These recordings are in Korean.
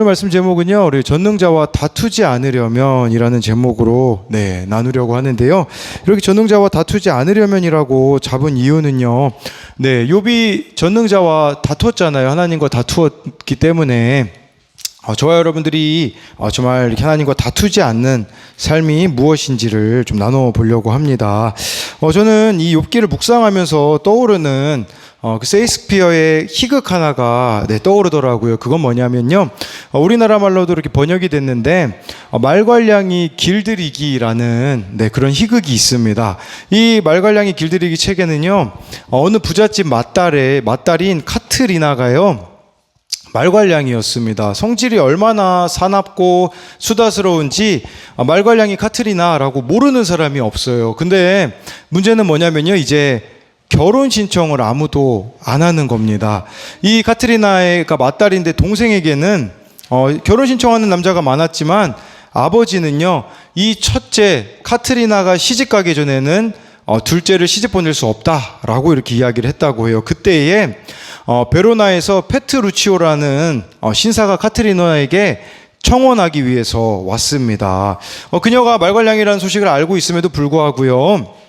오늘 말씀 제목은요, 우리 전능자와 다투지 않으려면이라는 제목으로 나누려고 하는데요. 이렇게 전능자와 다투지 않으려면이라고 잡은 이유는요, 욥이 전능자와 다투었잖아요. 하나님과 다투었기 때문에 저와 여러분들이 정말 이렇게 하나님과 다투지 않는 삶이 무엇인지를 좀 나눠보려고 합니다. 저는 이 욥기를 묵상하면서 떠오르는 그 세익스피어의 희극 하나가 떠오르더라고요. 그건 뭐냐면요, 우리나라 말로도 이렇게 번역이 됐는데 말괄량이 길들이기라는 그런 희극이 있습니다. 이 말괄량이 길들이기 책에는요, 어느 부잣집 맏딸인 카트리나가요, 말괄량이었습니다. 성질이 얼마나 사납고 수다스러운지 말괄량이 카트리나라고 모르는 사람이 없어요. 근데 문제는 뭐냐면요, 이제 결혼 신청을 아무도 안 하는 겁니다. 이 카트리나가 맏딸인데 동생에게는 결혼 신청하는 남자가 많았지만 아버지는요, 이 첫째 카트리나가 시집가기 전에는 둘째를 시집 보낼 수 없다라고 이렇게 이야기를 했다고 해요. 그때에 베로나에서 페트루치오라는 신사가 카트리나에게 청혼하기 위해서 왔습니다. 그녀가 말괄량이라는 소식을 알고 있음에도 불구하고요,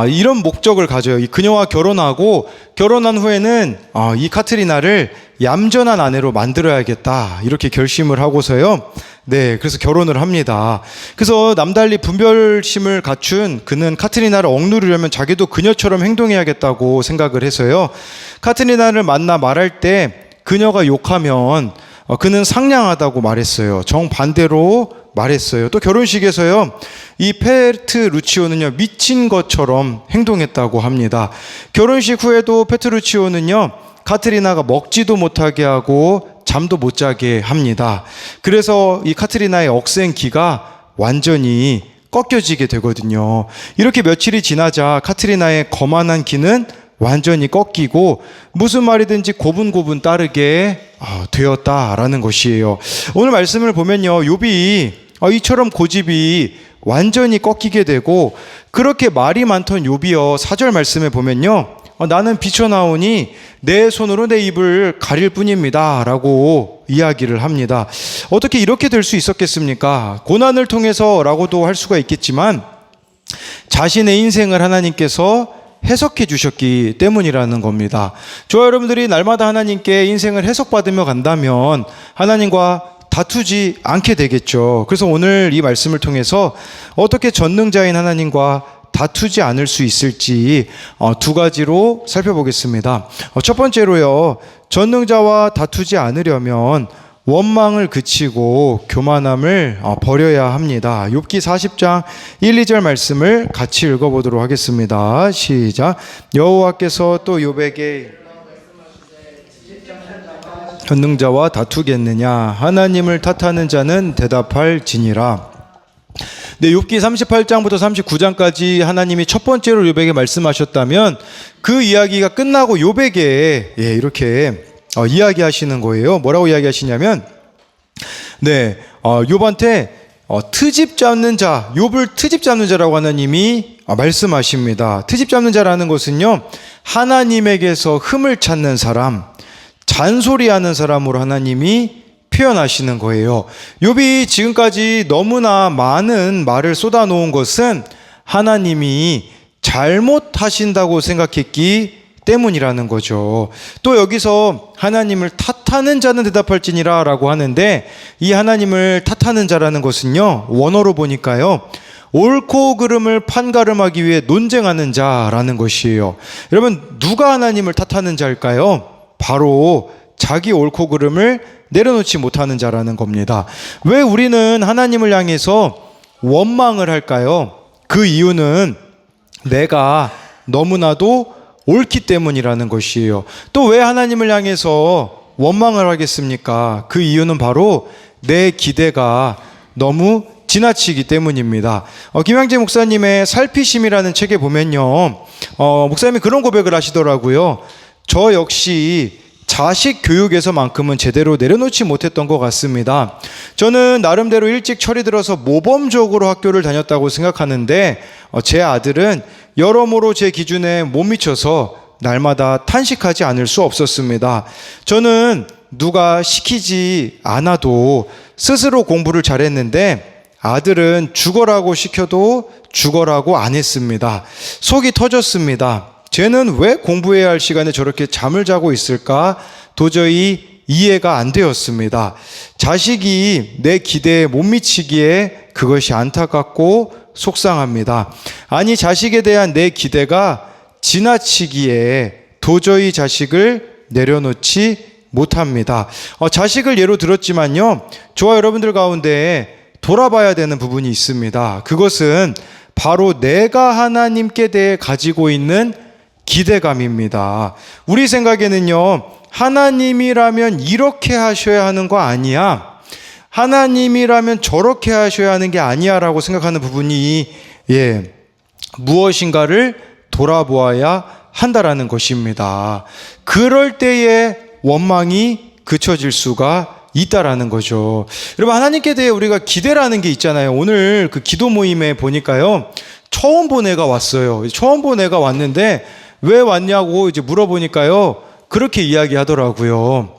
이런 목적을 가져요. 이 그녀와 결혼하고 결혼한 후에는 이 카트리나를 얌전한 아내로 만들어야겠다, 이렇게 결심을 하고서요, 그래서 결혼을 합니다. 그래서 남달리 분별심을 갖춘 그는 카트리나를 억누르려면 자기도 그녀처럼 행동해야겠다고 생각을 해서요, 카트리나를 만나 말할 때 그녀가 욕하면 그는 상냥하다고 말했어요. 정반대로 말했어요. 또 결혼식에서요, 이 페트루치오는요, 미친 것처럼 행동했다고 합니다. 결혼식 후에도 페트루치오는요, 카트리나가 먹지도 못하게 하고 잠도 못 자게 합니다. 그래서 이 카트리나의 억센 기가 완전히 꺾여지게 되거든요. 이렇게 며칠이 지나자 카트리나의 거만한 기는 완전히 꺾이고 무슨 말이든지 고분고분 따르게 되었다라는 것이에요. 오늘 말씀을 보면요, 욥이 이처럼 고집이 완전히 꺾이게 되고, 그렇게 말이 많던 욥이요, 4절 말씀에 보면요, 나는 비쳐나오니 내 손으로 내 입을 가릴 뿐입니다 라고 이야기를 합니다. 어떻게 이렇게 될 수 있었겠습니까? 고난을 통해서 라고도 할 수가 있겠지만 자신의 인생을 하나님께서 해석해 주셨기 때문이라는 겁니다. 저와 여러분들이 날마다 하나님께 인생을 해석받으며 간다면 하나님과 다투지 않게 되겠죠. 그래서 오늘 이 말씀을 통해서 어떻게 전능자인 하나님과 다투지 않을 수 있을지 두 가지로 살펴보겠습니다. 첫 번째로요, 전능자와 다투지 않으려면 원망을 그치고 교만함을 버려야 합니다. 욥기 40장 1, 2절 말씀을 같이 읽어보도록 하겠습니다. 시작. 여호와께서 또 욥에게 전능자와 다투겠느냐? 하나님을 탓하는 자는 대답할지니라. 욥기 38장부터 39장까지 하나님이 첫 번째로 욥에게 말씀하셨다면 그 이야기가 끝나고 욥에게 이렇게 이야기하시는 거예요. 뭐라고 이야기하시냐면 욥한테 트집 잡는 자, 욥을 트집 잡는 자라고 하나님이 말씀하십니다. 트집 잡는 자라는 것은요, 하나님에게서 흠을 찾는 사람, 잔소리하는 사람으로 하나님이 표현하시는 거예요. 욥이 지금까지 너무나 많은 말을 쏟아놓은 것은 하나님이 잘못하신다고 생각했기 때문이라는 거죠. 또 여기서 하나님을 탓하는 자는 대답할지니라 라고 하는데, 이 하나님을 탓하는 자라는 것은요, 원어로 보니까요, 옳고 그름을 판가름하기 위해 논쟁하는 자라는 것이에요. 여러분, 누가 하나님을 탓하는 자일까요? 바로 자기 옳고 그름을 내려놓지 못하는 자라는 겁니다. 왜 우리는 하나님을 향해서 원망을 할까요? 그 이유는 내가 너무나도 옳기 때문이라는 것이에요. 또 왜 하나님을 향해서 원망을 하겠습니까? 그 이유는 바로 내 기대가 너무 지나치기 때문입니다. 김양재 목사님의 살피심이라는 책에 보면요, 목사님이 그런 고백을 하시더라고요. 저 역시 자식 교육에서만큼은 제대로 내려놓지 못했던 것 같습니다. 저는 나름대로 일찍 철이 들어서 모범적으로 학교를 다녔다고 생각하는데 제 아들은 여러모로 제 기준에 못 미쳐서 날마다 탄식하지 않을 수 없었습니다. 저는 누가 시키지 않아도 스스로 공부를 잘했는데 아들은 죽어라고 시켜도 죽어라고 안 했습니다. 속이 터졌습니다. 쟤는 왜 공부해야 할 시간에 저렇게 잠을 자고 있을까? 도저히 이해가 안 되었습니다. 자식이 내 기대에 못 미치기에 그것이 안타깝고 속상합니다. 아니, 자식에 대한 내 기대가 지나치기에 도저히 자식을 내려놓지 못합니다. 자식을 예로 들었지만요, 저와 여러분들 가운데 돌아봐야 되는 부분이 있습니다. 그것은 바로 내가 하나님께 대해 가지고 있는 기대감입니다. 우리 생각에는요, 하나님이라면 이렇게 하셔야 하는 거 아니야, 하나님이라면 저렇게 하셔야 하는 게 아니야 라고 생각하는 부분이 무엇인가를 돌아보아야 한다라는 것입니다. 그럴 때에 원망이 그쳐질 수가 있다라는 거죠. 여러분, 하나님께 대해 우리가 기대라는 게 있잖아요. 오늘 그 기도 모임에 보니까요, 처음 본 애가 왔어요. 처음 본 애가 왔는데 왜 왔냐고 이제 물어보니까요, 그렇게 이야기하더라고요.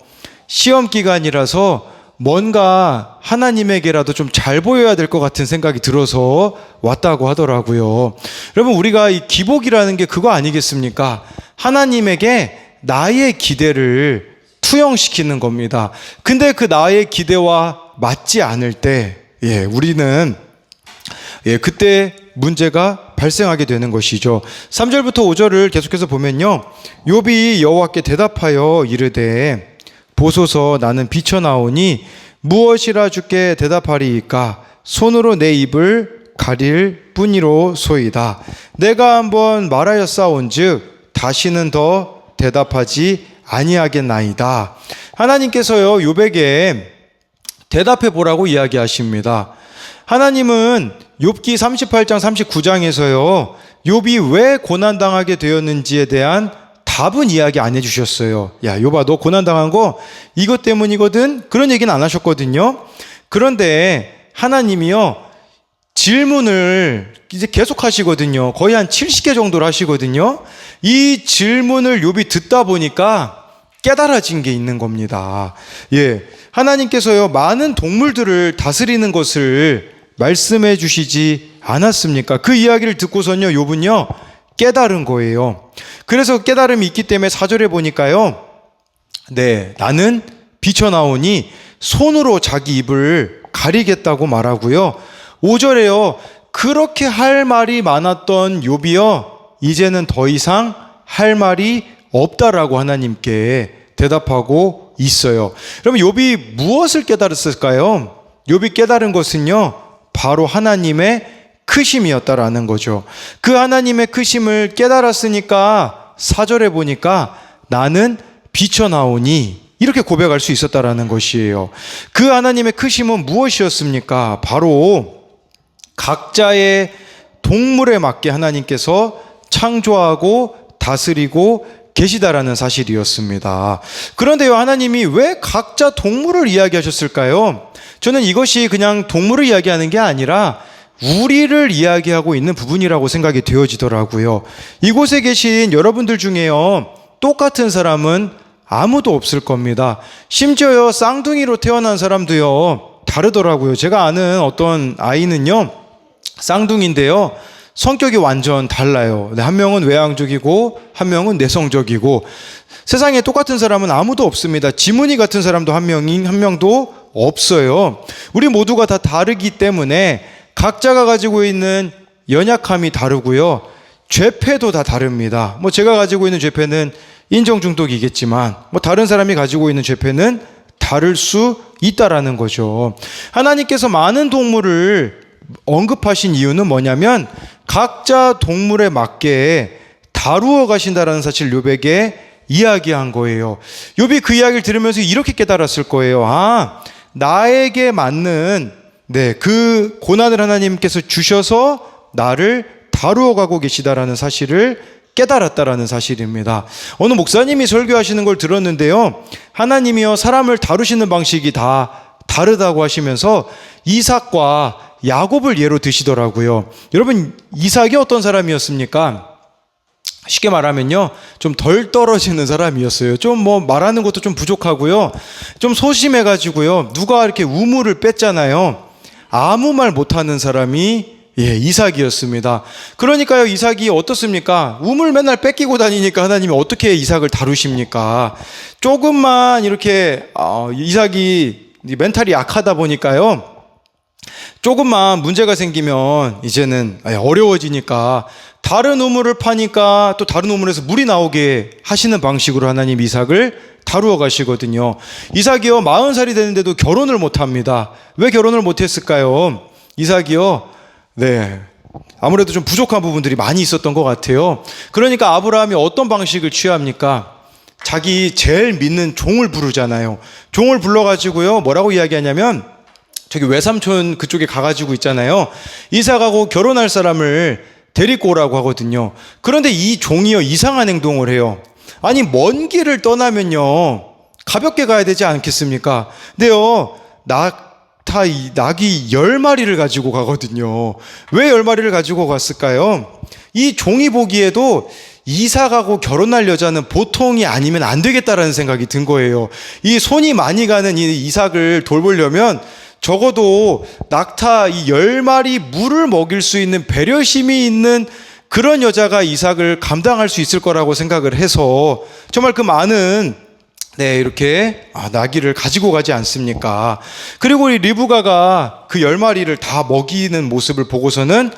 시험 기간이라서 뭔가 하나님에게라도 좀 잘 보여야 될 것 같은 생각이 들어서 왔다고 하더라고요. 여러분, 우리가 이 기복이라는 게 그거 아니겠습니까? 하나님에게 나의 기대를 투영시키는 겁니다. 근데 그 나의 기대와 맞지 않을 때, 우리는 그때 문제가 발생하게 되는 것이죠. 3절부터 5절을 계속해서 보면요, 욥이 여호와께 대답하여 이르되 보소서, 나는 비쳐나오니 무엇이라 주께 대답하리이까? 손으로 내 입을 가릴 뿐이로소이다. 내가 한번 말하였사온즉 다시는 더 대답하지 아니하겠나이다. 하나님께서요, 욥에게 대답해 보라고 이야기하십니다. 하나님은 욥기 38장 39장에서요 욥이 왜 고난당하게 되었는지에 대한 답은 이야기 안 해주셨어요. 야, 욥아, 너 고난당한 거 이것 때문이거든? 그런 얘기는 안 하셨거든요. 그런데 하나님이요, 질문을 이제 계속 하시거든요. 거의 한 70개 정도를 하시거든요. 이 질문을 욥이 듣다 보니까 깨달아진 게 있는 겁니다. 하나님께서요, 많은 동물들을 다스리는 것을 말씀해 주시지 않았습니까? 그 이야기를 듣고선요, 욥은요, 깨달은 거예요. 그래서 깨달음이 있기 때문에 4절에 보니까요, 나는 비쳐나오니 손으로 자기 입을 가리겠다고 말하고요. 5절에요, 그렇게 할 말이 많았던 욥이요, 이제는 더 이상 할 말이 없다라고 하나님께 대답하고 있어요. 여러분, 욥이 무엇을 깨달았을까요? 욥이 깨달은 것은요, 바로 하나님의 크심이었다라는 거죠. 그 하나님의 크심을 깨달았으니까 4절에 보니까 나는 비쳐나오니 이렇게 고백할 수 있었다라는 것이에요. 그 하나님의 크심은 무엇이었습니까? 바로 각자의 동물에 맞게 하나님께서 창조하고 다스리고 계시다라는 사실이었습니다. 그런데요, 하나님이 왜 각자 동물을 이야기하셨을까요? 저는 이것이 그냥 동물을 이야기하는 게 아니라 우리를 이야기하고 있는 부분이라고 생각이 되어지더라고요. 이곳에 계신 여러분들 중에요, 똑같은 사람은 아무도 없을 겁니다. 심지어요, 쌍둥이로 태어난 사람도요, 다르더라고요. 제가 아는 어떤 아이는요, 쌍둥이인데요, 성격이 완전 달라요. 한 명은 외향적이고 한 명은 내성적이고, 세상에 똑같은 사람은 아무도 없습니다. 지문이 같은 사람도 한 명도 없어요. 우리 모두가 다 다르기 때문에 각자가 가지고 있는 연약함이 다르고요, 죄패도 다 다릅니다. 제가 가지고 있는 죄패는 인정 중독이겠지만 다른 사람이 가지고 있는 죄패는 다를 수 있다라는 거죠. 하나님께서 많은 동물을 언급하신 이유는 뭐냐면 각자 동물에 맞게 다루어 가신다라는 사실 욥에게 이야기한 거예요. 욥이 그 이야기를 들으면서 이렇게 깨달았을 거예요. 나에게 맞는 그 고난을 하나님께서 주셔서 나를 다루어 가고 계시다라는 사실을 깨달았다라는 사실입니다. 어느 목사님이 설교하시는 걸 들었는데요, 하나님이요, 사람을 다루시는 방식이 다 다르다고 하시면서 이삭과 야곱을 예로 드시더라고요. 여러분, 이삭이 어떤 사람이었습니까? 쉽게 말하면요, 좀 덜 떨어지는 사람이었어요. 좀 뭐 말하는 것도 좀 부족하고요, 좀 소심해가지고요, 누가 이렇게 우물을 뺐잖아요. 아무 말 못하는 사람이 이삭이었습니다. 그러니까요, 이삭이 어떻습니까? 우물 맨날 뺏기고 다니니까 하나님이 어떻게 이삭을 다루십니까? 조금만 이렇게 이삭이 멘탈이 약하다 보니까요, 조금만 문제가 생기면 이제는 어려워지니까 다른 우물을 파니까 또 다른 우물에서 물이 나오게 하시는 방식으로 하나님 이삭을 다루어 가시거든요. 이삭이요, 40살이 되는데도 결혼을 못합니다. 왜 결혼을 못했을까요? 이삭이요, 아무래도 좀 부족한 부분들이 많이 있었던 것 같아요. 그러니까 아브라함이 어떤 방식을 취합니까? 자기 제일 믿는 종을 부르잖아요. 종을 불러가지고요, 뭐라고 이야기하냐면, 저기 외삼촌 그쪽에 가가지고 있잖아요, 이삭하고 결혼할 사람을 데리고 오라고 하거든요. 그런데 이 종이요, 이상한 행동을 해요. 아니, 먼 길을 떠나면요, 가볍게 가야 되지 않겠습니까? 근데요, 낙이 10마리를 가지고 가거든요. 왜 10마리를 가지고 갔을까요? 이 종이 보기에도 이삭하고 결혼할 여자는 보통이 아니면 안 되겠다라는 생각이 든 거예요. 이 손이 많이 가는 이 이삭을 돌보려면 적어도 낙타 이 10마리 물을 먹일 수 있는 배려심이 있는 그런 여자가 이삭을 감당할 수 있을 거라고 생각을 해서 정말 그 많은 이렇게 나귀를 가지고 가지 않습니까? 그리고 이 리브가가 그 10마리를 다 먹이는 모습을 보고서는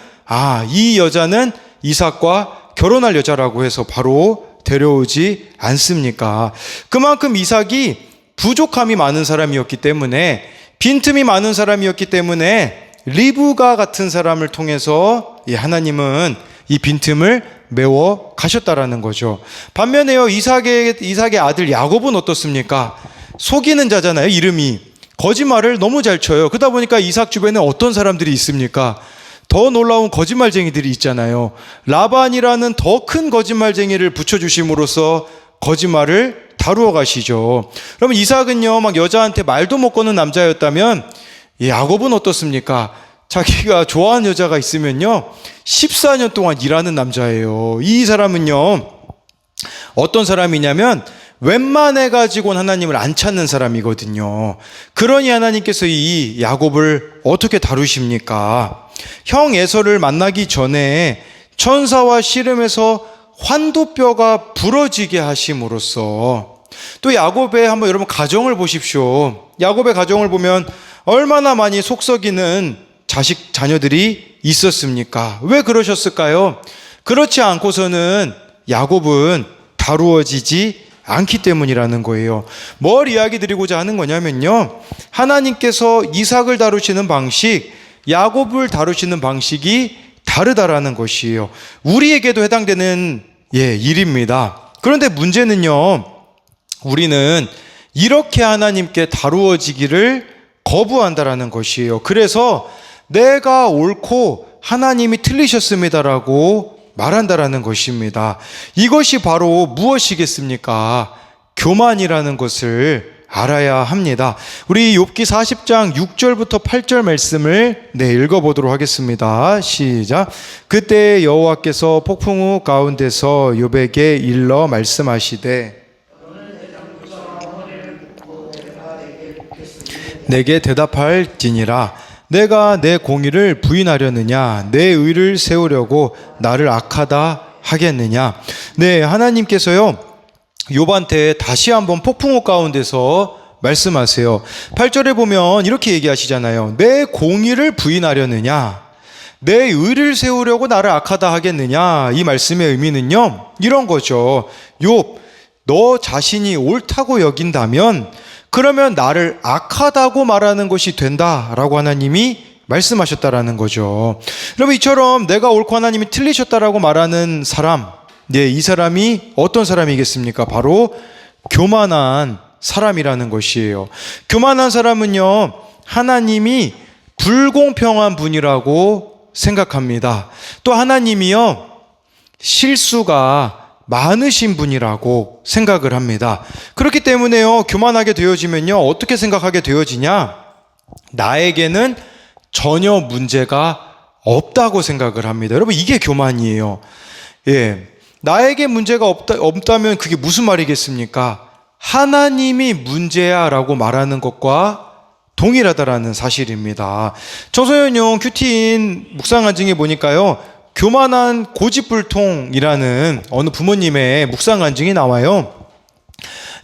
이 여자는 이삭과 결혼할 여자라고 해서 바로 데려오지 않습니까? 그만큼 이삭이 부족함이 많은 사람이었기 때문에, 빈틈이 많은 사람이었기 때문에 리브가 같은 사람을 통해서 하나님은 이 빈틈을 메워 가셨다라는 거죠. 반면에요, 이삭의 아들 야곱은 어떻습니까? 속이는 자잖아요. 이름이 거짓말을 너무 잘 쳐요. 그러다 보니까 이삭 주변에 어떤 사람들이 있습니까? 더 놀라운 거짓말쟁이들이 있잖아요. 라반이라는 더 큰 거짓말쟁이를 붙여주심으로써 거짓말을 다루어 가시죠. 그러면 이삭은요, 막 여자한테 말도 못 거는 남자였다면, 야곱은 어떻습니까? 자기가 좋아하는 여자가 있으면요, 14년 동안 일하는 남자예요. 이 사람은요, 어떤 사람이냐면 웬만해가지고는 하나님을 안 찾는 사람이거든요. 그러니 하나님께서 이 야곱을 어떻게 다루십니까? 형 에서를 만나기 전에 천사와 씨름해서 환도뼈가 부러지게 하심으로써, 또 야곱의 한번 여러분 가정을 보십시오. 야곱의 가정을 보면 얼마나 많이 속썩이는 자녀들이 있었습니까? 왜 그러셨을까요? 그렇지 않고서는 야곱은 다루어지지 않기 때문이라는 거예요. 뭘 이야기 드리고자 하는 거냐면요, 하나님께서 이삭을 다루시는 방식, 야곱을 다루시는 방식이 다르다라는 것이에요. 우리에게도 해당되는 일입니다. 그런데 문제는요, 우리는 이렇게 하나님께 다루어지기를 거부한다라는 것이에요. 그래서 내가 옳고 하나님이 틀리셨습니다라고 말한다라는 것입니다. 이것이 바로 무엇이겠습니까? 교만이라는 것을 알아야 합니다. 우리 욥기 40장 6절부터 8절 말씀을 읽어보도록 하겠습니다. 시작. 그때 여호와께서 폭풍 우 가운데서 욥에게 일러 말씀하시되 내게 대답할지니라. 내가 내 공의를 부인하려느냐? 내 의를 세우려고 나를 악하다 하겠느냐? 하나님께서요, 욥한테 다시 한번 폭풍우 가운데서 말씀하세요. 8절에 보면 이렇게 얘기하시잖아요. 내 공의를 부인하려느냐? 내 의를 세우려고 나를 악하다 하겠느냐? 이 말씀의 의미는요, 이런 거죠. 욥, 너 자신이 옳다고 여긴다면 그러면 나를 악하다고 말하는 것이 된다라고 하나님이 말씀하셨다라는 거죠. 여러분, 이처럼 내가 옳고 하나님이 틀리셨다라고 말하는 사람, 이 사람이 어떤 사람이겠습니까? 바로 교만한 사람이라는 것이에요. 교만한 사람은요, 하나님이 불공평한 분이라고 생각합니다. 또 하나님이요, 실수가 많으신 분이라고 생각을 합니다. 그렇기 때문에요, 교만하게 되어지면요, 어떻게 생각하게 되어지냐? 나에게는 전혀 문제가 없다고 생각을 합니다. 여러분, 이게 교만이에요. 나에게 문제가 없다면 그게 무슨 말이겠습니까? 하나님이 문제야라고 말하는 것과 동일하다라는 사실입니다. 청소년용 큐티인 묵상간증에 보니까요, 교만한 고집불통이라는 어느 부모님의 묵상간증이 나와요.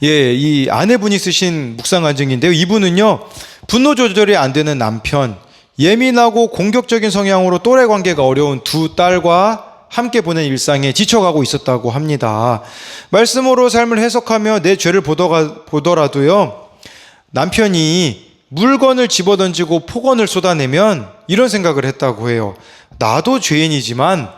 예, 이 아내분이 쓰신 묵상간증인데요. 이분은요, 분노 조절이 안 되는 남편, 예민하고 공격적인 성향으로 또래 관계가 어려운 두 딸과 함께 보낸 일상에 지쳐가고 있었다고 합니다. 말씀으로 삶을 해석하며 내 죄를 보더라도요, 남편이 물건을 집어던지고 폭언을 쏟아내면 이런 생각을 했다고 해요. 나도 죄인이지만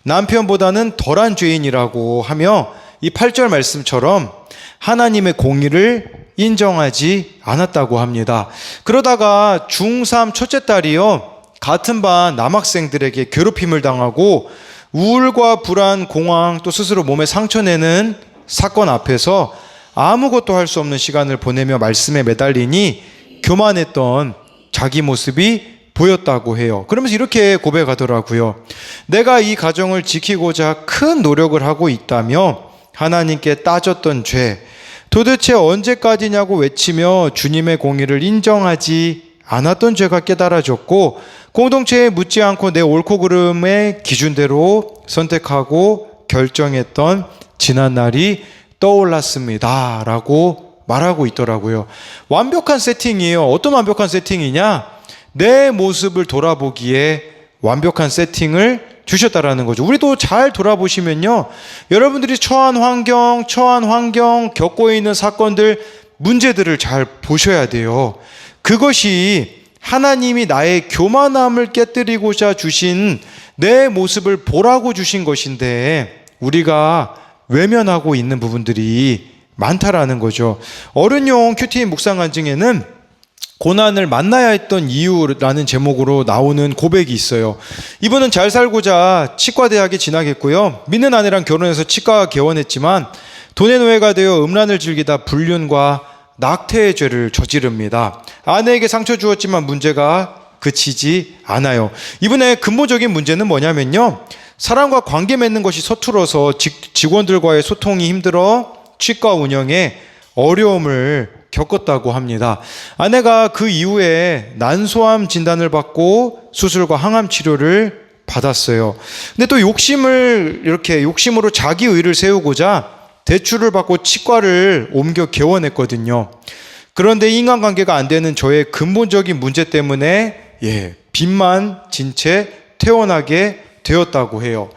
남편보다는 덜한 죄인이라고 하며 이 8절 말씀처럼 하나님의 공의를 인정하지 않았다고 합니다. 그러다가 중3 첫째 딸이요, 같은 반 남학생들에게 괴롭힘을 당하고 우울과 불안, 공황, 또 스스로 몸에 상처 내는 사건 앞에서 아무것도 할 수 없는 시간을 보내며 말씀에 매달리니 교만했던 자기 모습이 보였다고 해요. 그러면서 이렇게 고백하더라고요. 내가 이 가정을 지키고자 큰 노력을 하고 있다며 하나님께 따졌던 죄, 도대체 언제까지냐고 외치며 주님의 공의를 인정하지 않았던 죄가 깨달아졌고, 공동체에 묻지 않고 내 옳고 그름의 기준대로 선택하고 결정했던 지난날이 떠올랐습니다 라고 말하고 있더라고요. 완벽한 세팅이에요. 어떤 완벽한 세팅이냐? 내 모습을 돌아보기에 완벽한 세팅을 주셨다라는 거죠. 우리도 잘 돌아보시면요, 여러분들이 처한 환경, 겪고 있는 사건들, 문제들을 잘 보셔야 돼요. 그것이 하나님이 나의 교만함을 깨뜨리고자 주신 내 모습을 보라고 주신 것인데, 우리가 외면하고 있는 부분들이 많다라는 거죠. 어른용 큐티 묵상간증에는 고난을 만나야 했던 이유라는 제목으로 나오는 고백이 있어요. 이분은 잘 살고자 치과대학에 진학했고요, 믿는 아내랑 결혼해서 치과 개원했지만 돈의 노예가 되어 음란을 즐기다 불륜과 낙태의 죄를 저지릅니다. 아내에게 상처 주었지만 문제가 그치지 않아요. 이분의 근본적인 문제는 뭐냐면요, 사람과 관계 맺는 것이 서툴어서 직원들과의 소통이 힘들어 치과 운영에 어려움을 겪었다고 합니다. 아내가 그 이후에 난소암 진단을 받고 수술과 항암 치료를 받았어요. 근데 또 욕심으로 자기 의를 세우고자 대출을 받고 치과를 옮겨 개원했거든요. 그런데 인간관계가 안 되는 저의 근본적인 문제 때문에 빚만 진 채 퇴원하게 되었다고 해요.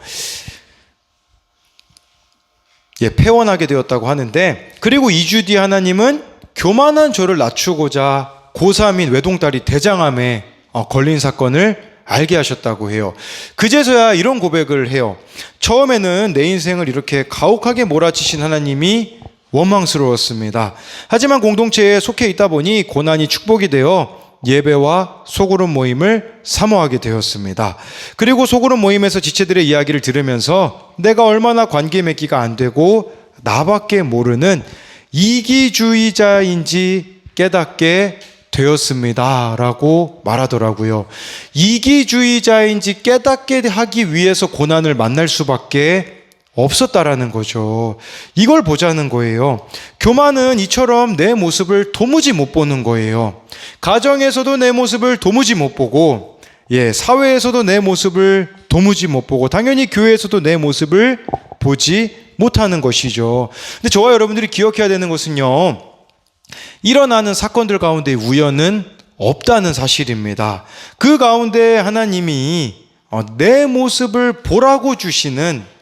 폐원하게 되었다고 하는데, 그리고 2주 뒤 하나님은 교만한 저를 낮추고자 고3인 외동딸이 대장암에 걸린 사건을 알게 하셨다고 해요. 그제서야 이런 고백을 해요. 처음에는 내 인생을 이렇게 가혹하게 몰아치신 하나님이 원망스러웠습니다. 하지만 공동체에 속해 있다 보니 고난이 축복이 되어 예배와 소그룹 모임을 사모하게 되었습니다. 그리고 소그룹 모임에서 지체들의 이야기를 들으면서 내가 얼마나 관계 맺기가 안 되고 나밖에 모르는 이기주의자인지 깨닫게 되었습니다 라고 말하더라고요. 이기주의자인지 깨닫게 하기 위해서 고난을 만날 수밖에 없었다라는 거죠. 이걸 보자는 거예요. 교만은 이처럼 내 모습을 도무지 못 보는 거예요. 가정에서도 내 모습을 도무지 못 보고, 사회에서도 내 모습을 도무지 못 보고, 당연히 교회에서도 내 모습을 보지 못하는 것이죠. 근데 저와 여러분들이 기억해야 되는 것은요, 일어나는 사건들 가운데 우연은 없다는 사실입니다. 그 가운데 하나님이 내 모습을 보라고 주시는,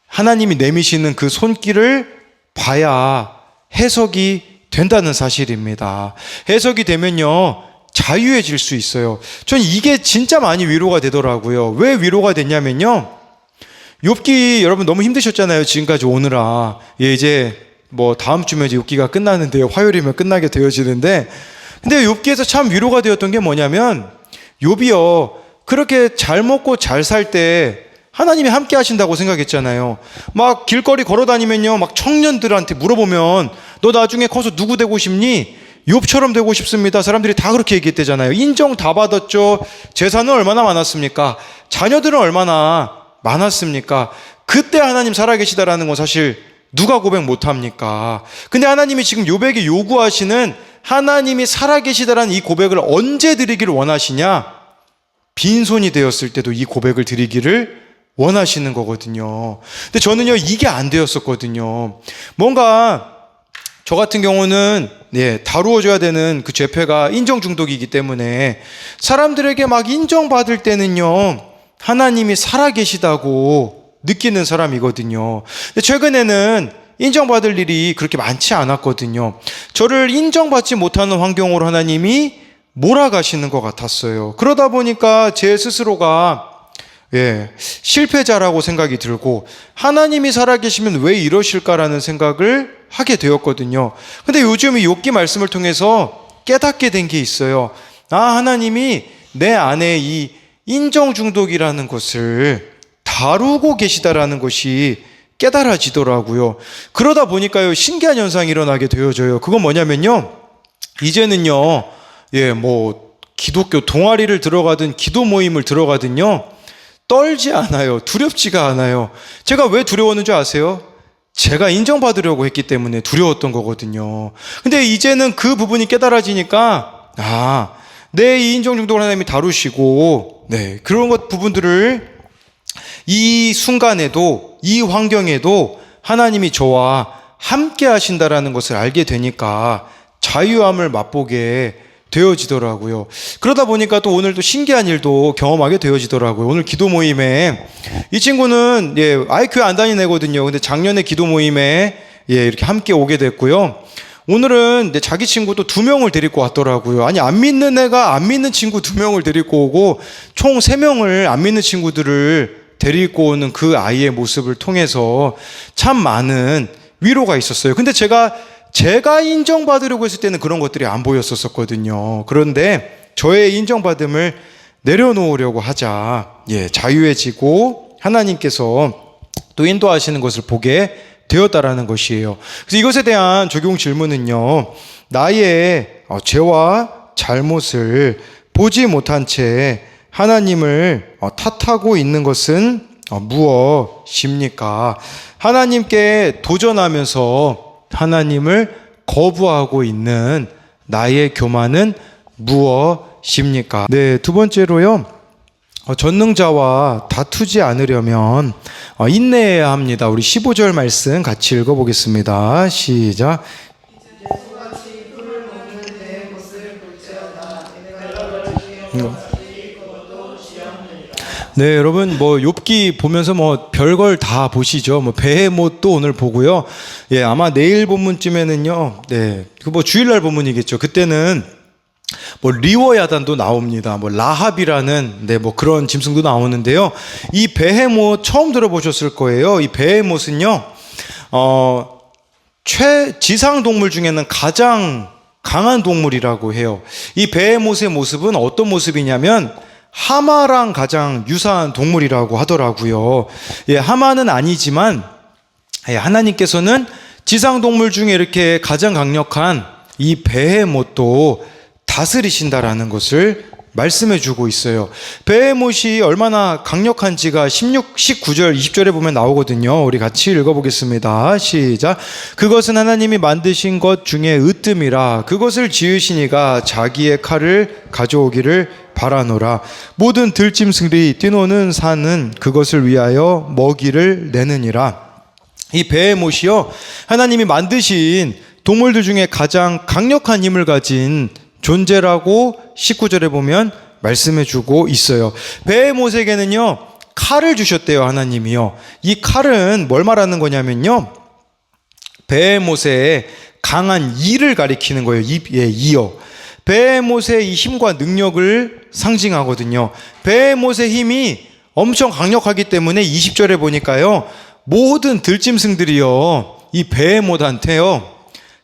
하나님이 내미시는 그 손길을 봐야 해석이 된다는 사실입니다. 해석이 되면요, 자유해질 수 있어요. 전 이게 진짜 많이 위로가 되더라고요. 왜 위로가 됐냐면요, 욥기 여러분 너무 힘드셨잖아요. 지금까지 오느라. 이제 다음 주면 이제 욥기가 끝나는데요, 화요일이면 끝나게 되어지는데, 근데 욥기에서 참 위로가 되었던 게 뭐냐면, 욥이요, 그렇게 잘 먹고 잘 살 때 하나님이 함께 하신다고 생각했잖아요. 막 길거리 걸어 다니면요, 막 청년들한테 물어보면 너 나중에 커서 누구 되고 싶니? 욥처럼 되고 싶습니다. 사람들이 다 그렇게 얘기했대잖아요. 인정 다 받았죠. 재산은 얼마나 많았습니까? 자녀들은 얼마나 많았습니까? 그때 하나님 살아계시다라는 건 사실 누가 고백 못합니까? 근데 하나님이 지금 욥에게 요구하시는 하나님이 살아계시다라는 이 고백을 언제 드리기를 원하시냐? 빈손이 되었을 때도 이 고백을 드리기를 원하시는 거거든요. 근데 저는요, 이게 안 되었었거든요. 뭔가 저 같은 경우는 다루어져야 되는 그 죄패가 인정 중독이기 때문에 사람들에게 막 인정받을 때는요, 하나님이 살아계시다고 느끼는 사람이거든요. 근데 최근에는 인정받을 일이 그렇게 많지 않았거든요. 저를 인정받지 못하는 환경으로 하나님이 몰아가시는 것 같았어요. 그러다 보니까 제 스스로가 실패자라고 생각이 들고, 하나님이 살아계시면 왜 이러실까라는 생각을 하게 되었거든요. 근데 요즘 이 욥기 말씀을 통해서 깨닫게 된 게 있어요. 하나님이 내 안에 이 인정 중독이라는 것을 다루고 계시다라는 것이 깨달아지더라고요. 그러다 보니까요, 신기한 현상이 일어나게 되어져요. 그건 뭐냐면요, 이제는요, 기독교 동아리를 들어가든 기도 모임을 들어가든요, 떨지 않아요. 두렵지가 않아요. 제가 왜 두려웠는 줄 아세요? 제가 인정받으려고 했기 때문에 두려웠던 거거든요. 근데 이제는 그 부분이 깨달아지니까, 내 이 인정 중독을 하나님이 다루시고, 그런 부분들을 이 순간에도, 이 환경에도 하나님이 저와 함께 하신다라는 것을 알게 되니까 자유함을 맛보게 되어지더라고요. 그러다 보니까 또 오늘 또 신기한 일도 경험하게 되어지더라고요. 오늘 기도 모임에 이 친구는 아예 교회 안 다니는 애거든요. 근데 작년에 기도 모임에 이렇게 함께 오게 됐고요. 오늘은 자기 친구 또 2명을 데리고 왔더라고요. 아니, 안 믿는 애가 안 믿는 친구 2명을 데리고 오고 총 3명을 안 믿는 친구들을 데리고 오는 그 아이의 모습을 통해서 참 많은 위로가 있었어요. 근데 제가 인정받으려고 했을 때는 그런 것들이 안 보였었거든요. 그런데 저의 인정받음을 내려놓으려고 하자 자유해지고 하나님께서 또 인도하시는 것을 보게 되었다라는 것이에요. 그래서 이것에 대한 적용 질문은요, 나의 죄와 잘못을 보지 못한 채 하나님을 탓하고 있는 것은 무엇입니까? 하나님께 도전하면서 하나님을 거부하고 있는 나의 교만은 무엇입니까? 두 번째로요, 전능자와 다투지 않으려면 인내해야 합니다. 우리 15절 말씀 같이 읽어보겠습니다. 시작. 여러분, 욥기 보면서 별걸 다 보시죠. 베헤못도 오늘 보고요. 아마 내일 본문쯤에는요, 그 주일날 본문이겠죠. 그때는 리워야단도 나옵니다. 라합이라는 그런 짐승도 나오는데요. 이 베헤못 처음 들어보셨을 거예요. 이 베헤못은요, 지상 동물 중에는 가장 강한 동물이라고 해요. 이 베헤못의 모습은 어떤 모습이냐면 하마랑 가장 유사한 동물이라고 하더라고요. 하마는 아니지만 하나님께서는 지상 동물 중에 이렇게 가장 강력한 이 베헤못도 다스리신다라는 것을 말씀해 주고 있어요. 베헤못이 얼마나 강력한지가 19절, 20절에 보면 나오거든요. 우리 같이 읽어보겠습니다. 시작. 그것은 하나님이 만드신 것 중에 으뜸이라. 그것을 지으시니가 자기의 칼을 가져오기를 바라노라. 모든 들짐승들이 뛰노는 산은 그것을 위하여 먹이를 내느니라. 이 베헤못이요, 하나님이 만드신 동물들 중에 가장 강력한 힘을 가진 존재라고 19절에 보면 말씀해 주고 있어요. 베헤못에게는요, 칼을 주셨대요, 하나님이요. 이 칼은 뭘 말하는 거냐면요, 베헤못의 강한 이를 가리키는 거예요. 이요. 베헤못의 이 힘과 능력을 상징하거든요. 베헤못의 힘이 엄청 강력하기 때문에 20절에 보니까요, 모든 들짐승들이요, 이 베헤못한테요,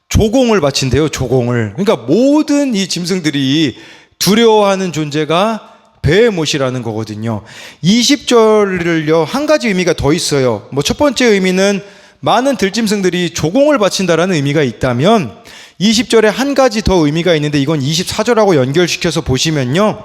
조공을 바친대요. 조공을. 그러니까 모든 이 짐승들이 두려워하는 존재가 베헤못이라는 거거든요. 20절을요, 한 가지 의미가 더 있어요. 첫 번째 의미는 많은 들짐승들이 조공을 바친다라는 의미가 있다면, 20절에 한 가지 더 의미가 있는데 이건 24절하고 연결시켜서 보시면요,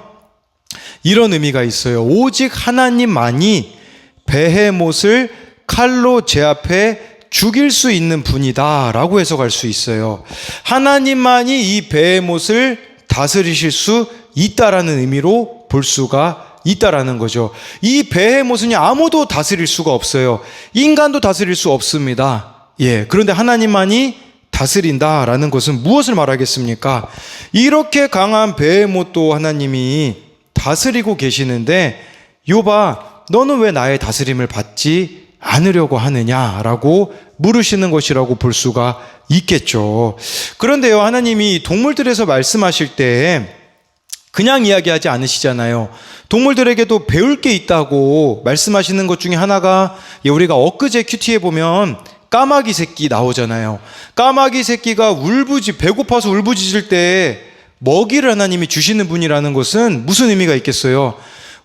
이런 의미가 있어요. 오직 하나님만이 베헤못을 칼로 제압해 죽일 수 있는 분이다 라고 해석할 수 있어요. 하나님만이 이 베헤못을 다스리실 수 있다라는 의미로 볼 수가 있다라는 거죠. 이 베헤못은 아무도 다스릴 수가 없어요. 인간도 다스릴 수 없습니다. 그런데 하나님만이 다스린다라는 것은 무엇을 말하겠습니까? 이렇게 강한 베헤못도 하나님이 다스리고 계시는데, 욥아, 너는 왜 나의 다스림을 받지 않으려고 하느냐라고 물으시는 것이라고 볼 수가 있겠죠. 그런데요, 하나님이 동물들에서 말씀하실 때 그냥 이야기하지 않으시잖아요. 동물들에게도 배울 게 있다고 말씀하시는 것 중에 하나가, 우리가 엊그제 큐티에 보면 까마귀 새끼 나오잖아요. 까마귀 새끼가 배고파서 울부짖을 때 먹이를 하나님이 주시는 분이라는 것은 무슨 의미가 있겠어요?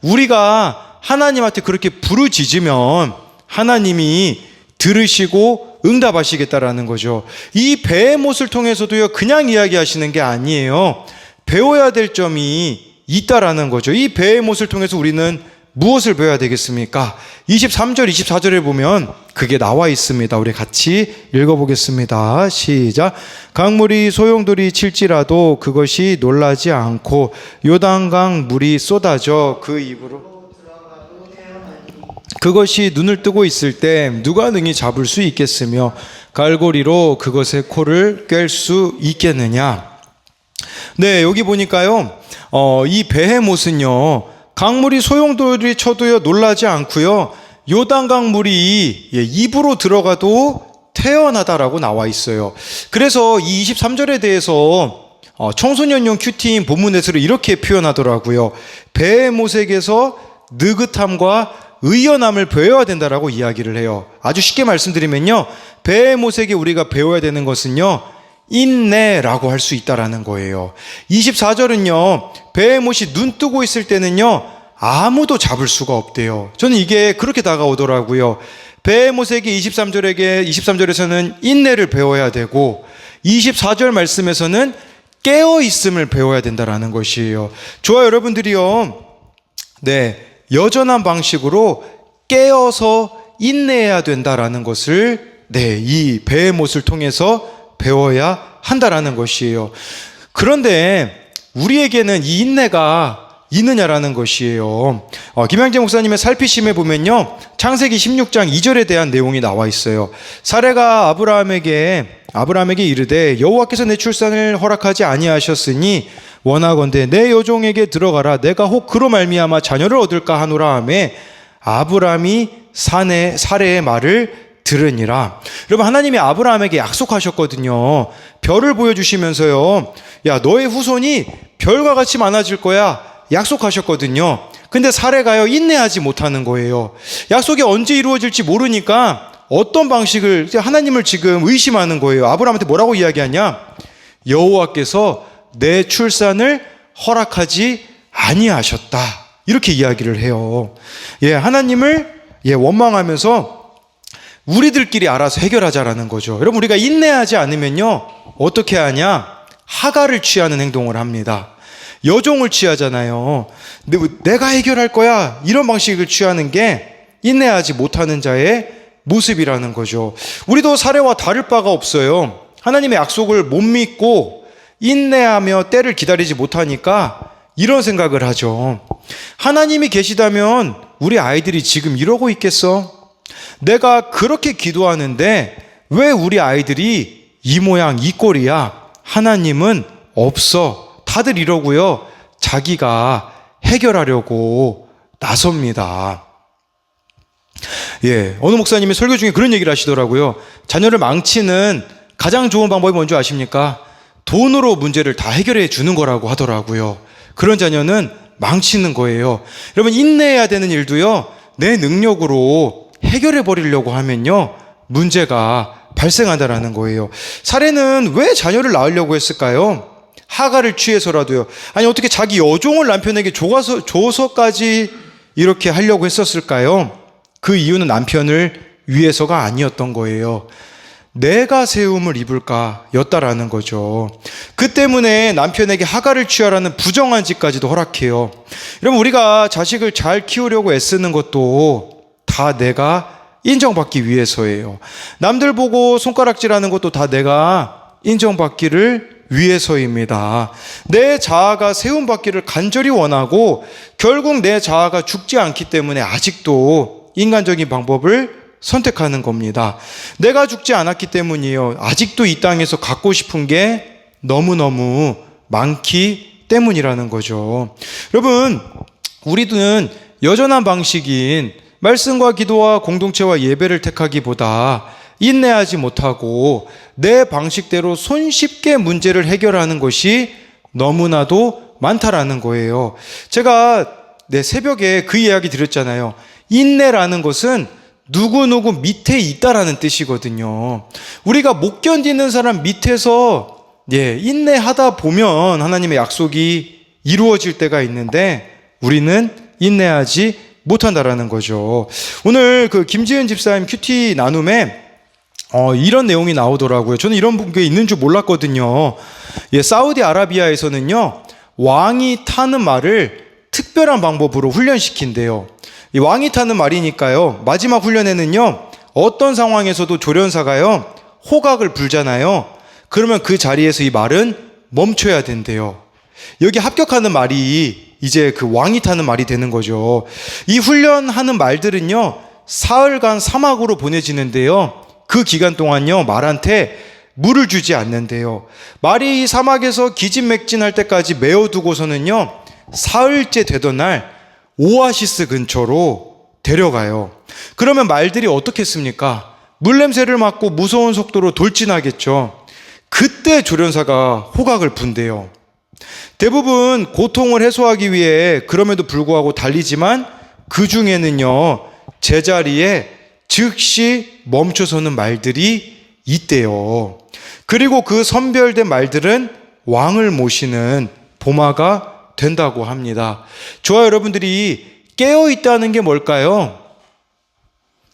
우리가 하나님한테 그렇게 부르짖으면 하나님이 들으시고 응답하시겠다라는 거죠. 이 베헤못을 통해서도요, 그냥 이야기하시는 게 아니에요. 배워야 될 점이 있다라는 거죠. 이 베헤못을 통해서 우리는 무엇을 배워야 되겠습니까? 23절, 24절에 보면 그게 나와 있습니다. 우리 같이 읽어보겠습니다. 시작. 강물이 소용돌이 칠지라도 그것이 놀라지 않고 요단강 물이 쏟아져 그 입으로 그것이 눈을 뜨고 있을 때 누가 능히 잡을 수 있겠으며 갈고리로 그것의 코를 꿰 수 있겠느냐. 여기 보니까요, 이 베헤못은요, 강물이 소용돌이 쳐도요 놀라지 않고요, 요단강 물이 입으로 들어가도 태어나다라고 나와 있어요. 그래서 이 23절에 대해서 청소년용 큐티인 본문에서 이렇게 표현하더라고요. 베헤못에게서 느긋함과 의연함을 배워야 된다라고 이야기를 해요. 아주 쉽게 말씀드리면요, 베헤못에게 우리가 배워야 되는 것은요, 인내라고 할 수 있다라는 거예요. 24절은요, 베헤못이 눈 뜨고 있을 때는요, 아무도 잡을 수가 없대요. 저는 이게 그렇게 다가오더라고요. 베헤못에게 23절에서는 인내를 배워야 되고, 24절 말씀에서는 깨어있음을 배워야 된다라는 것이에요. 저와 여러분들이요, 여전한 방식으로 깨어서 인내해야 된다라는 것을 이 베헤못을 통해서 배워야 한다라는 것이에요. 그런데 우리에게는 이 인내가 있느냐라는 것이에요. 김양재 목사님의 살피심에 보면요, 창세기 16장 2절에 대한 내용이 나와 있어요. 사레가 아브라함에게 이르되 여호와께서 내 출산을 허락하지 아니하셨으니 원하건대 내 여종에게 들어가라. 내가 혹 그로 말미암아 자녀를 얻을까 하노라 하매 아브라함이 사레의 말을 들으니라. 여러분, 하나님이 아브라함에게 약속하셨거든요. 별을 보여주시면서요, 야, 너의 후손이 별과 같이 많아질 거야 약속하셨거든요. 근데 사레가요, 인내하지 못하는 거예요. 약속이 언제 이루어질지 모르니까 어떤 방식을, 하나님을 지금 의심하는 거예요. 아브라함한테 뭐라고 이야기하냐? 여호와께서 내 출산을 허락하지 아니하셨다, 이렇게 이야기를 해요. 하나님을 원망하면서 우리들끼리 알아서 해결하자라는 거죠. 여러분, 우리가 인내하지 않으면요, 어떻게 하냐? 하가를 취하는 행동을 합니다. 여종을 취하잖아요. 내가 해결할 거야, 이런 방식을 취하는 게 인내하지 못하는 자의 모습이라는 거죠. 우리도 사례와 다를 바가 없어요. 하나님의 약속을 못 믿고 인내하며 때를 기다리지 못하니까 이런 생각을 하죠. 하나님이 계시다면 우리 아이들이 지금 이러고 있겠어? 내가 그렇게 기도하는데 왜 우리 아이들이 이 모양 이 꼴이야? 하나님은 없어. 다들 이러고요, 자기가 해결하려고 나섭니다. 어느 목사님이 설교 중에 그런 얘기를 하시더라고요. 자녀를 망치는 가장 좋은 방법이 뭔지 아십니까? 돈으로 문제를 다 해결해 주는 거라고 하더라고요. 그런 자녀는 망치는 거예요. 여러분, 인내해야 되는 일도요, 내 능력으로 해결해 버리려고 하면요, 문제가 발생한다라는 거예요. 사례는 왜 자녀를 낳으려고 했을까요? 하가를 취해서라도요. 아니, 어떻게 자기 여종을 남편에게 줘서까지 이렇게 하려고 했었을까요? 그 이유는 남편을 위해서가 아니었던 거예요. 내가 세움을 입을까 였다라는 거죠. 그 때문에 남편에게 하가를 취하라는 부정한 짓까지도 허락해요. 여러분, 우리가 자식을 잘 키우려고 애쓰는 것도 다 내가 인정받기 위해서예요. 남들 보고 손가락질하는 것도 다 내가 인정받기를 위해서입니다. 내 자아가 세움받기를 간절히 원하고 결국 내 자아가 죽지 않기 때문에 아직도 인간적인 방법을 선택하는 겁니다. 내가 죽지 않았기 때문이에요. 아직도 이 땅에서 갖고 싶은 게 너무너무 많기 때문이라는 거죠. 여러분, 우리는 여전한 방식인 말씀과 기도와 공동체와 예배를 택하기보다 인내하지 못하고 내 방식대로 손쉽게 문제를 해결하는 것이 너무나도 많다라는 거예요. 제가 새벽에 그 이야기 드렸잖아요. 인내라는 것은 누구누구 밑에 있다라는 뜻이거든요. 우리가 못 견디는 사람 밑에서 인내하다 보면 하나님의 약속이 이루어질 때가 있는데 우리는 인내하지 못한다라는 거죠. 오늘 그 김지은 집사님 큐티 나눔에 이런 내용이 나오더라고요. 저는 이런 게 있는 줄 몰랐거든요. 사우디아라비아에서는요, 왕이 타는 말을 특별한 방법으로 훈련시킨대요. 이 왕이 타는 말이니까요, 마지막 훈련에는요, 어떤 상황에서도 조련사가요, 호각을 불잖아요. 그러면 그 자리에서 이 말은 멈춰야 된대요. 여기 합격하는 말이 이제 그 왕이 타는 말이 되는 거죠. 이 훈련하는 말들은요, 사흘간 사막으로 보내지는데요, 그 기간 동안요, 말한테 물을 주지 않는데요. 말이 이 사막에서 기진맥진할 때까지 메어두고서는요, 사흘째 되던 날 오아시스 근처로 데려가요. 그러면 말들이 어떻겠습니까? 물냄새를 맡고 무서운 속도로 돌진하겠죠. 그때 조련사가 호각을 분대요. 대부분 고통을 해소하기 위해 그럼에도 불구하고 달리지만 그 중에는요, 제자리에 즉시 멈춰서는 말들이 있대요. 그리고 그 선별된 말들은 왕을 모시는 보마가 된다고 합니다. 저와 여러분들이 깨어있다는 게 뭘까요?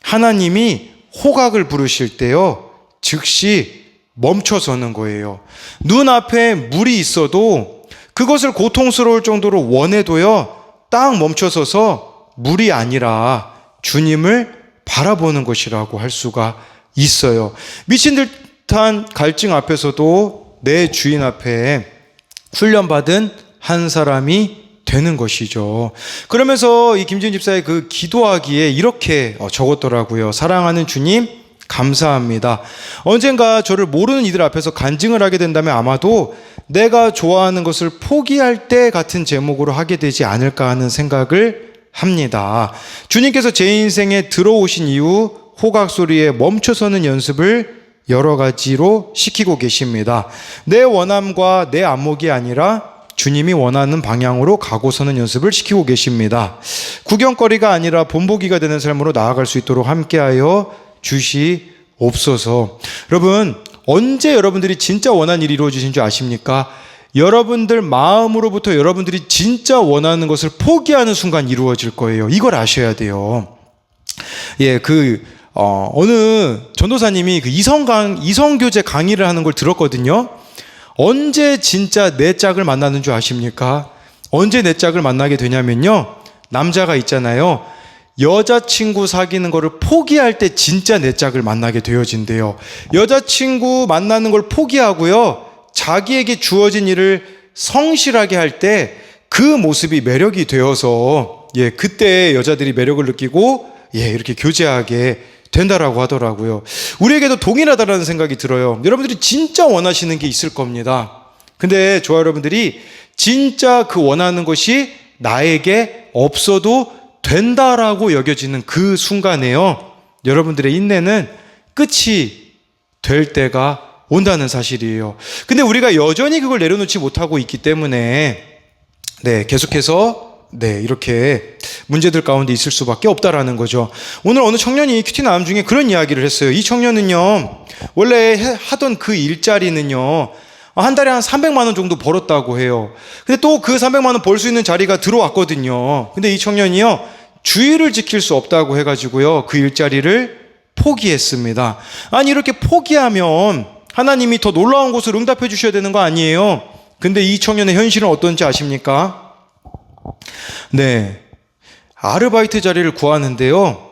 하나님이 호각을 부르실 때요, 즉시 멈춰서는 거예요. 눈앞에 물이 있어도 그것을 고통스러울 정도로 원해도요, 딱 멈춰서서 물이 아니라 주님을 바라보는 것이라고 할 수가 있어요. 미친 듯한 갈증 앞에서도 내 주인 앞에 훈련받은 한 사람이 되는 것이죠. 그러면서 이 김지은 집사의 그 기도하기에 이렇게 적었더라고요. 사랑하는 주님, 감사합니다. 언젠가 저를 모르는 이들 앞에서 간증을 하게 된다면 아마도 내가 좋아하는 것을 포기할 때 같은 제목으로 하게 되지 않을까 하는 생각을 합니다. 주님께서 제 인생에 들어오신 이후 호각 소리에 멈춰서는 연습을 여러 가지로 시키고 계십니다. 내 원함과 내 안목이 아니라 주님이 원하는 방향으로 가고서는 연습을 시키고 계십니다. 구경거리가 아니라 본보기가 되는 삶으로 나아갈 수 있도록 함께하여 주시옵소서. 여러분, 언제 여러분들이 진짜 원하는 일이 이루어지신 줄 아십니까? 여러분들 마음으로부터 여러분들이 진짜 원하는 것을 포기하는 순간 이루어질 거예요. 이걸 아셔야 돼요. 어느 전도사님이 그 이성교제 강의를 하는 걸 들었거든요. 언제 진짜 내 짝을 만나는 줄 아십니까? 언제 내 짝을 만나게 되냐면요, 남자가 있잖아요. 여자친구 사귀는 거를 포기할 때 진짜 내 짝을 만나게 되어진대요. 여자친구 만나는 걸 포기하고요, 자기에게 주어진 일을 성실하게 할 때 그 모습이 매력이 되어서 그때 여자들이 매력을 느끼고 이렇게 교제하게 된다라고 하더라고요. 우리에게도 동일하다라는 생각이 들어요. 여러분들이 진짜 원하시는 게 있을 겁니다. 근데 저와 여러분들이 진짜 그 원하는 것이 나에게 없어도 된다라고 여겨지는 그 순간에요, 여러분들의 인내는 끝이 될 때가 온다는 사실이에요. 근데 우리가 여전히 그걸 내려놓지 못하고 있기 때문에 계속해서 이렇게 문제들 가운데 있을 수밖에 없다라는 거죠. 오늘 어느 청년이 큐티 나눔 중에 그런 이야기를 했어요. 이 청년은요, 원래 하던 그 일자리는요, 한 달에 한 300만 원 정도 벌었다고 해요. 근데 또 그 300만 원 벌 수 있는 자리가 들어왔거든요. 근데 이 청년이요, 주의를 지킬 수 없다고 해가지고요, 그 일자리를 포기했습니다. 아니, 이렇게 포기하면 하나님이 더 놀라운 것을 응답해 주셔야 되는 거 아니에요? 근데 이 청년의 현실은 어떤지 아십니까? 아르바이트 자리를 구하는데요,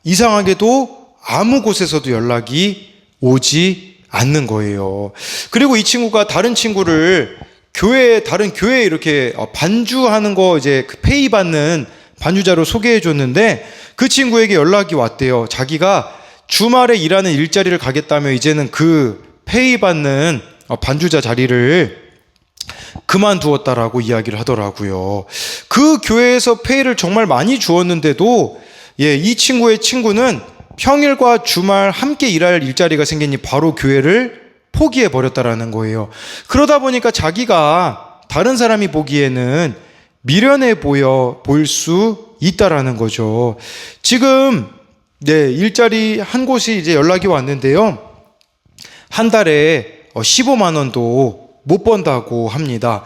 이상하게도 아무 곳에서도 연락이 오지 않는 거예요. 그리고 이 친구가 다른 친구를 다른 교회에 이렇게 반주하는 거 이제 그 페이 받는 반주자로 소개해 줬는데 그 친구에게 연락이 왔대요. 자기가 주말에 일하는 일자리를 가겠다며 이제는 그 페이 받는 반주자 자리를 그만두었다라고 이야기를 하더라고요. 그 교회에서 페이를 정말 많이 주었는데도 이 친구의 친구는 평일과 주말 함께 일할 일자리가 생기니 바로 교회를 포기해 버렸다라는 거예요. 그러다 보니까 자기가 다른 사람이 보기에는 미련해 보일 수 있다라는 거죠. 지금 일자리 한 곳이 이제 연락이 왔는데요. 한 달에 15만 원도 못 번다고 합니다.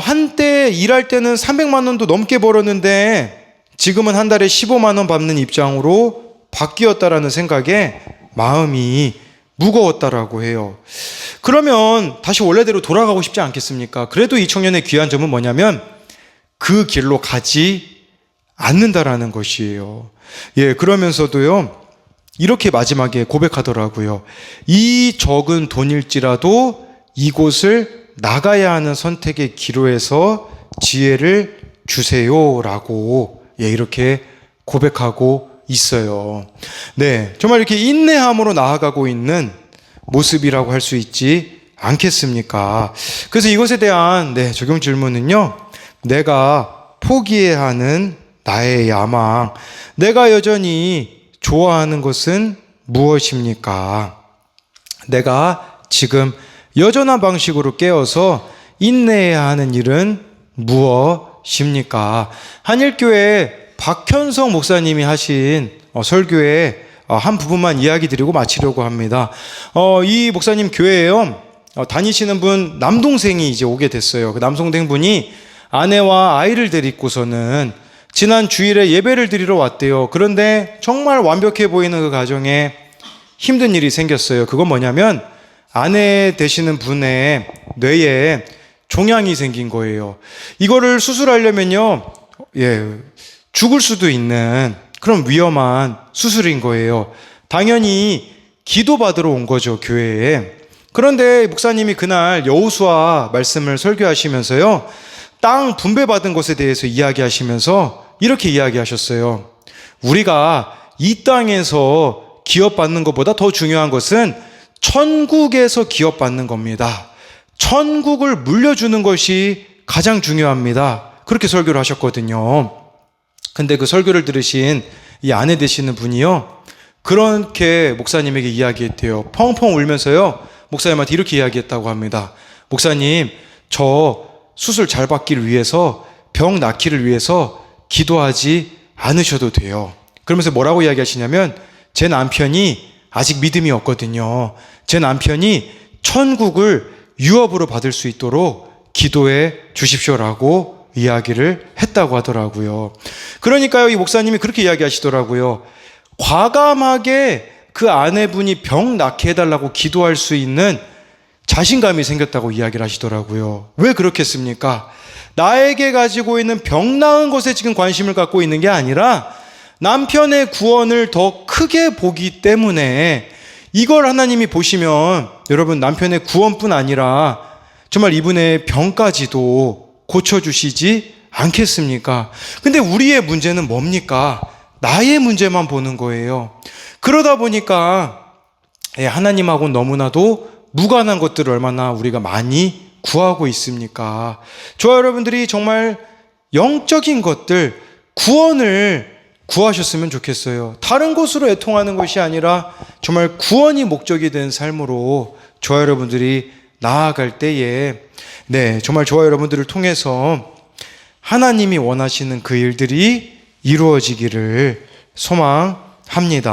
한때 일할 때는 300만 원도 넘게 벌었는데 지금은 한 달에 15만 원 받는 입장으로 바뀌었다라는 생각에 마음이 무거웠다라고 해요. 그러면 다시 원래대로 돌아가고 싶지 않겠습니까? 그래도 이 청년의 귀한 점은 뭐냐면 그 길로 가지 않는다라는 것이에요. 그러면서도요, 이렇게 마지막에 고백하더라고요. 이 적은 돈일지라도 이곳을 나가야 하는 선택의 기로에서 지혜를 주세요라고 이렇게 고백하고 있어요. 정말 이렇게 인내함으로 나아가고 있는 모습이라고 할 수 있지 않겠습니까? 그래서 이것에 대한 적용 질문은요, 내가 포기해야 하는 나의 야망, 내가 여전히 좋아하는 것은 무엇입니까? 내가 지금 여전한 방식으로 깨어서 인내해야 하는 일은 무엇입니까? 한일교회 박현성 목사님이 하신 설교의 한 부분만 이야기 드리고 마치려고 합니다. 이 목사님 교회에요, 다니시는 분 남동생이 이제 오게 됐어요. 그 남동생분이 아내와 아이를 데리고서는 지난 주일에 예배를 드리러 왔대요. 그런데 정말 완벽해 보이는 그 가정에 힘든 일이 생겼어요. 그건 뭐냐면 아내 되시는 분의 뇌에 종양이 생긴 거예요. 이거를 수술하려면요, 죽을 수도 있는 그런 위험한 수술인 거예요. 당연히 기도받으러 온 거죠, 교회에. 그런데 목사님이 그날 여호수아 말씀을 설교하시면서요, 땅 분배받은 것에 대해서 이야기하시면서 이렇게 이야기하셨어요. 우리가 이 땅에서 기업받는 것보다 더 중요한 것은 천국에서 기업받는 겁니다. 천국을 물려주는 것이 가장 중요합니다. 그렇게 설교를 하셨거든요. 근데 그 설교를 들으신 이 아내 되시는 분이요, 그렇게 목사님에게 이야기했대요. 펑펑 울면서요, 목사님한테 이렇게 이야기했다고 합니다. 목사님, 저 수술 잘 받기를 위해서, 병 낫기를 위해서 기도하지 않으셔도 돼요. 그러면서 뭐라고 이야기하시냐면, 제 남편이 아직 믿음이 없거든요. 제 남편이 천국을 유업으로 받을 수 있도록 기도해 주십시오라고 이야기를 했다고 하더라고요. 그러니까요, 이 목사님이 그렇게 이야기하시더라고요. 과감하게 그 아내분이 병 낫게 해달라고 기도할 수 있는 자신감이 생겼다고 이야기를 하시더라고요. 왜 그렇겠습니까? 나에게 가지고 있는 병 나은 것에 지금 관심을 갖고 있는 게 아니라 남편의 구원을 더 크게 보기 때문에, 이걸 하나님이 보시면 여러분 남편의 구원뿐 아니라 정말 이분의 병까지도 고쳐주시지 않겠습니까? 근데 우리의 문제는 뭡니까? 나의 문제만 보는 거예요. 그러다 보니까 하나님하고 너무나도 무관한 것들을 얼마나 우리가 많이 구하고 있습니까? 저와 여러분들이 정말 영적인 것들, 구원을 구하셨으면 좋겠어요. 다른 것으로 애통하는 것이 아니라 정말 구원이 목적이 된 삶으로 저와 여러분들이 나아갈 때에 정말 저와 여러분들을 통해서 하나님이 원하시는 그 일들이 이루어지기를 소망합니다.